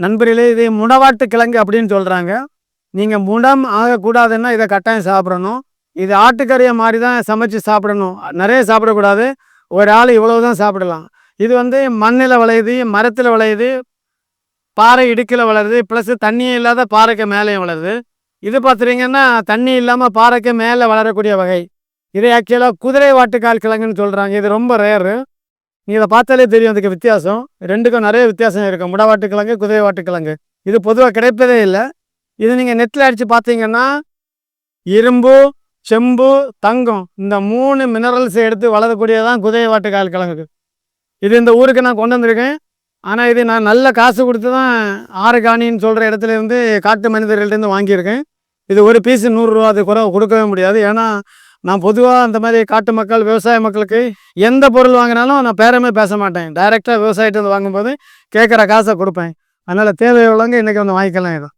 நண்பர்களே, இது முடவாட்டு கிழங்கு அப்படின்னு சொல்கிறாங்க. நீங்கள் முடம் ஆகக்கூடாதுன்னா இதை கட்டாயம் சாப்பிடணும். இது ஆட்டுக்கறியை மாதிரி தான் சமைச்சு சாப்பிடணும். நிறைய சாப்பிடக்கூடாது. ஒரு ஆள் இவ்வளவு தான் சாப்பிடலாம். இது வந்து மண்ணில் விளையுது, மரத்தில் விளையுது, பாறை இடுக்கில் வளருது, ப்ளஸ் தண்ணியே இல்லாத பாறைக்கு மேலேயும் வளருது. இது பார்த்துட்டிங்கன்னா தண்ணி இல்லாமல் பாறைக்கு மேலே வளரக்கூடிய வகை. இது ஆக்சுவலாக குதிரை வாட்டுக்கால் கிழங்குன்னு சொல்கிறாங்க. இது ரொம்ப ரேரு. நீங்கள் இதை பார்த்தாலே தெரியும் அதுக்கு வித்தியாசம். ரெண்டுக்கும் நிறைய வித்தியாசம் இருக்குது. முடவாட்டு கிழங்கு, குதிரை வாட்டுக்கிழங்கு. இது பொதுவாக கிடைப்பதே இல்லை. இது நீங்கள் நெட்டில் அடித்து பார்த்தீங்கன்னா இரும்பு, செம்பு, தங்கம் இந்த 3 மினரல்ஸை எடுத்து வளரக்கூடியதான் குதிரை வாட்டுக்கால் கிழங்கு. இது இந்த ஊருக்கு நான் கொண்டு வந்திருக்கேன். ஆனால் இது நான் நல்ல காசு கொடுத்து தான் ஆறுகாணின்னு சொல்கிற இடத்துலேருந்து காட்டு மனிதர்கள்ட்டேருந்து வாங்கியிருக்கேன். இது ஒரு பீஸு 100 ரூபா. அது குறை கொடுக்கவே முடியாது. ஏன்னா நான் பொதுவாக அந்த மாதிரி காட்டு மக்கள், விவசாய மக்களுக்கு எந்த பொருள் வாங்கினாலும் நான் பேரமே பேச மாட்டேன். டைரெக்டாக விவசாயிட்டு வந்து வாங்கும்போது கேட்குற காசை கொடுப்பேன். அதனால் தேவையுள்ளவங்க இன்றைக்கி வந்து வாங்கிக்கலாம். இதை